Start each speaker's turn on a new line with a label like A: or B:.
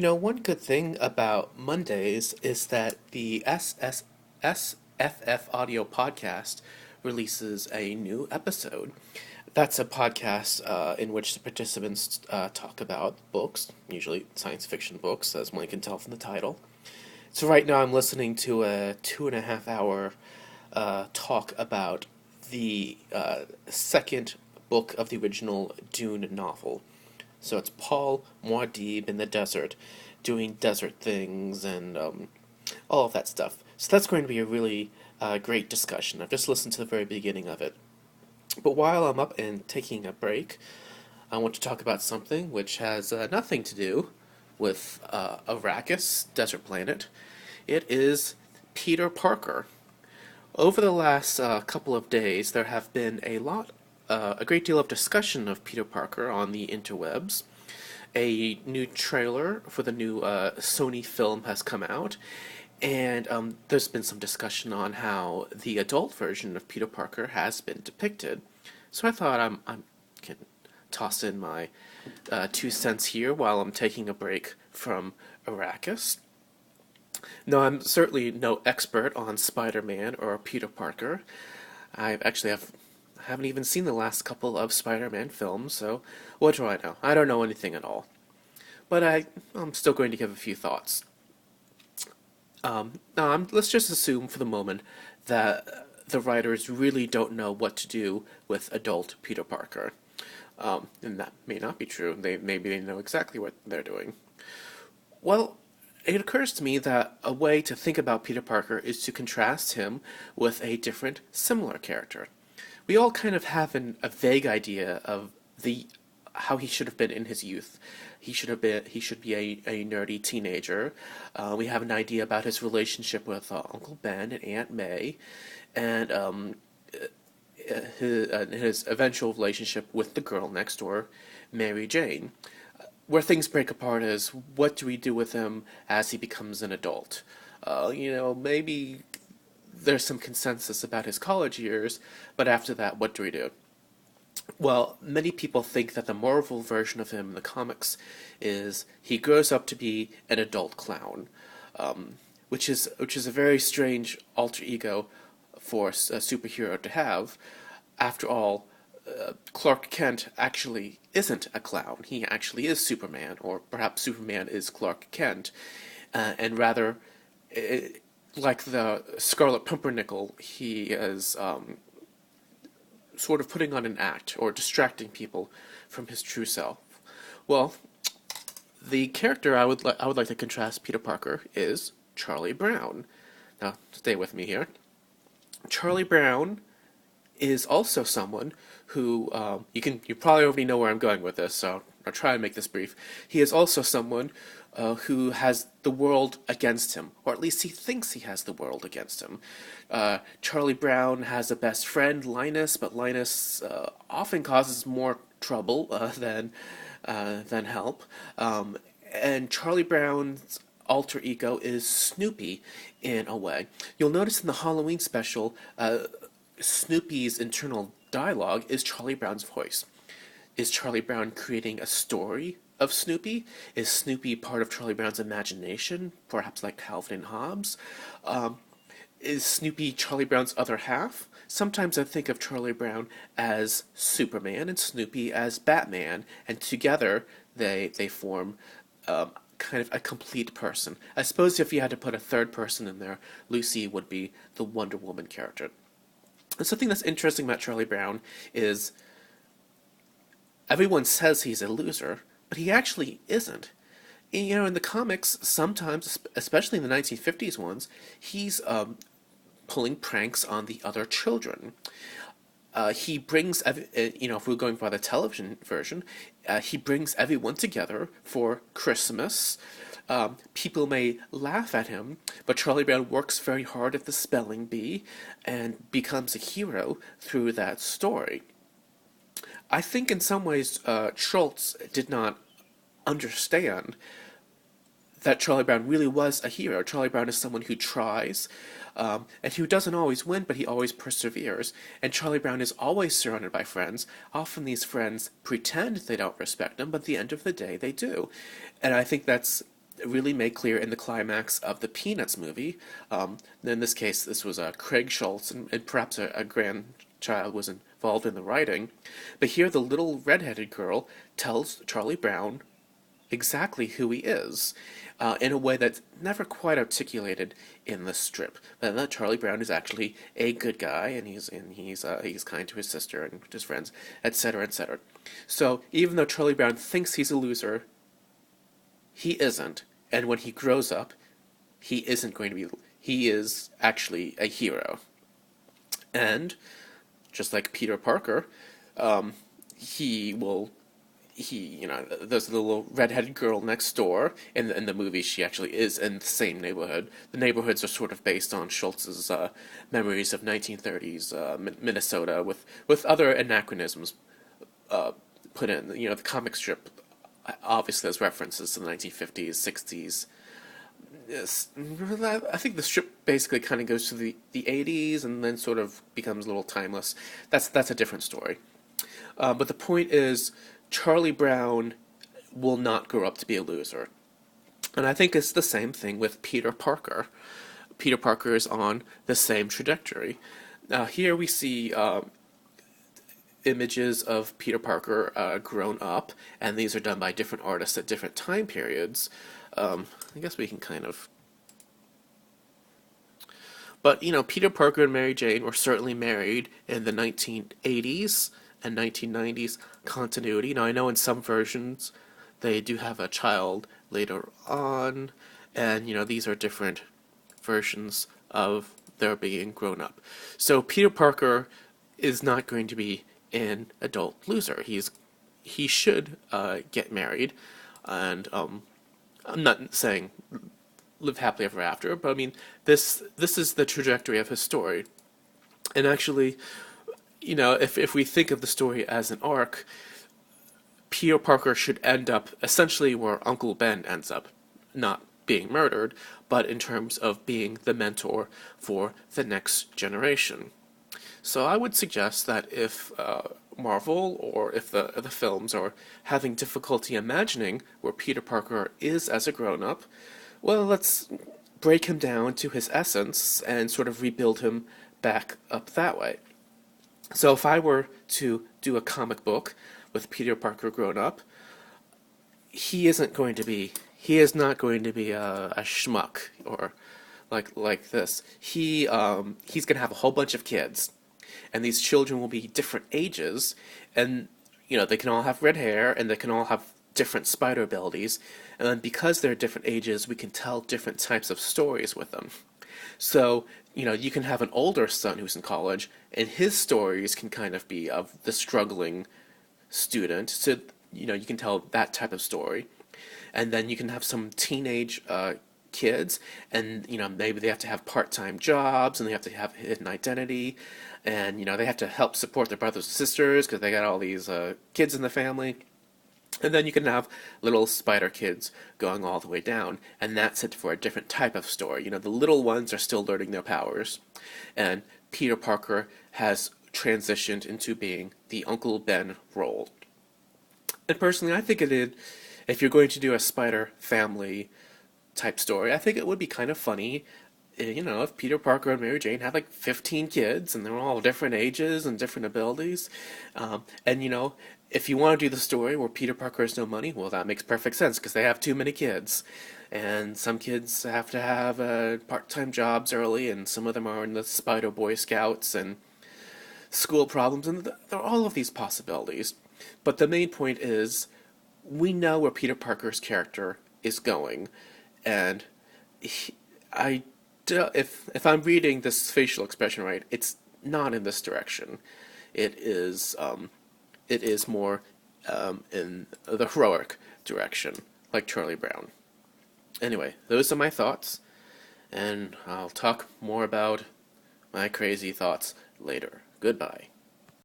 A: One good thing about Mondays is that the SFF Audio Podcast releases a new episode. That's a podcast in which the participants talk about books, usually science fiction books, as one can tell from the title. So right now I'm listening to a 2.5 hour talk about the second book of the original Dune novel. So it's Paul Muad'Dib in the desert, doing desert things and all of that stuff. So that's going to be a really great discussion. I've just listened to the very beginning of it. But while I'm up and taking a break, I want to talk about something which has nothing to do with Arrakis, Desert Planet. It is Peter Parker. Over the last couple of days, there have been a great deal of discussion of Peter Parker on the interwebs. A new trailer for the new Sony film has come out, and there's been some discussion on how the adult version of Peter Parker has been depicted. So I thought I can toss in my 2 cents here while I'm taking a break from Arrakis. No, I'm certainly no expert on Spider-Man or Peter Parker. I haven't even seen the last couple of Spider-Man films, so what do I know? I don't know anything at all. But I'm still going to give a few thoughts. Let's just assume for the moment that the writers really don't know what to do with adult Peter Parker. And that may not be true. Maybe they know exactly what they're doing. Well, it occurs to me that a way to think about Peter Parker is to contrast him with a different, similar character. We all kind of have a vague idea of how he should have been in his youth. He should be a nerdy teenager. We have an idea about his relationship with Uncle Ben and Aunt May, and his eventual relationship with the girl next door, Mary Jane. Where things break apart is, what do we do with him as he becomes an adult? Maybe there's some consensus about his college years, but after that, what do we do? Well, many people think that the Marvel version of him in the comics is he grows up to be an adult clown, which is a very strange alter ego for a superhero to have. After all, Clark Kent actually isn't a clown. He actually is Superman, or perhaps Superman is Clark Kent, and rather, like the Scarlet Pumpernickel, he is sort of putting on an act or distracting people from his true self. Well, the character I would like to contrast Peter Parker is Charlie Brown. Now, stay with me here. Charlie Brown is also someone who you probably already know where I'm going with this, so I'll try and make this brief. He is also someone who has the world against him, or at least he thinks he has the world against him. Charlie Brown has a best friend, Linus, but Linus often causes more trouble than help. And Charlie Brown's alter ego is Snoopy in a way. You'll notice in the Halloween special, Snoopy's internal dialogue is Charlie Brown's voice. Is Charlie Brown creating a story of Snoopy? Is Snoopy part of Charlie Brown's imagination, perhaps like Calvin and Hobbes? Is Snoopy Charlie Brown's other half? Sometimes I think of Charlie Brown as Superman and Snoopy as Batman, and together they form kind of a complete person. I suppose if you had to put a third person in there, Lucy would be the Wonder Woman character. And something that's interesting about Charlie Brown is everyone says he's a loser, but he actually isn't. And, in the comics, sometimes, especially in the 1950s ones, he's pulling pranks on the other children. He brings, if we're going by the television version, he brings everyone together for Christmas. People may laugh at him, but Charlie Brown works very hard at the spelling bee and becomes a hero through that story. I think in some ways Schultz did not understand that Charlie Brown really was a hero. Charlie Brown is someone who tries, and who doesn't always win, but he always perseveres. And Charlie Brown is always surrounded by friends. Often these friends pretend they don't respect him, but at the end of the day, they do. And I think that's really made clear in the climax of the Peanuts movie. In this case, this was Craig Schultz, and perhaps a grandchild was involved in the writing. But here, the little redheaded girl tells Charlie Brown exactly who he is, in a way that's never quite articulated in the strip. But that Charlie Brown is actually a good guy, and he's kind to his sister and his friends, etc., etc. So even though Charlie Brown thinks he's a loser, he isn't. And when he grows up, he isn't going to be. He is actually a hero. And just like Peter Parker, he will there's the little redheaded girl next door. In the movie, she actually is in the same neighborhood. The neighborhoods are sort of based on Schultz's memories of 1930s Minnesota, with other anachronisms put in. The comic strip obviously has references to the 1950s, 60s. Yes, I think the strip basically kind of goes to the 80s and then sort of becomes a little timeless. That's a different story. But the point is, Charlie Brown will not grow up to be a loser. And I think it's the same thing with Peter Parker. Peter Parker is on the same trajectory. Here we see images of Peter Parker grown up, and these are done by different artists at different time periods. I guess we can kind of... But, Peter Parker and Mary Jane were certainly married in the 1980s and 1990s continuity. Now, I know in some versions they do have a child later on, and, these are different versions of their being grown up. So Peter Parker is not going to be an adult loser. He should get married, and I'm not saying live happily ever after, but I mean this is the trajectory of his story. And actually, if we think of the story as an arc, Peter Parker should end up essentially where Uncle Ben ends up, not being murdered, but in terms of being the mentor for the next generation. So I would suggest that if Marvel or if the films are having difficulty imagining where Peter Parker is as a grown-up, well, let's break him down to his essence and sort of rebuild him back up that way. So if I were to do a comic book with Peter Parker grown up, he is not going to be a schmuck or like this. He's going to have a whole bunch of kids, and these children will be different ages, and they can all have red hair, and they can all have different spider abilities, and then because they're different ages, we can tell different types of stories with them. So, you can have an older son who's in college, and his stories can kind of be of the struggling student, so, you can tell that type of story. And then you can have some teenage kids, and, maybe they have to have part-time jobs, and they have to have hidden identity, and, they have to help support their brothers and sisters, because they got all these kids in the family. And then you can have little spider kids going all the way down, and that's it for a different type of story. The little ones are still learning their powers, and Peter Parker has transitioned into being the Uncle Ben role. And personally, I think if you're going to do a spider family type story, I think it would be kind of funny, if Peter Parker and Mary Jane had like 15 kids, and they're all different ages and different abilities, and if you want to do the story where Peter Parker has no money, well, that makes perfect sense because they have too many kids. And some kids have to have part-time jobs early, and some of them are in the Spider Boy Scouts and school problems, and there are all of these possibilities. But the main point is, we know where Peter Parker's character is going, and if I'm reading this facial expression right, it's not in this direction. It is more in the heroic direction, like Charlie Brown. Anyway, those are my thoughts, and I'll talk more about my crazy thoughts later. Goodbye.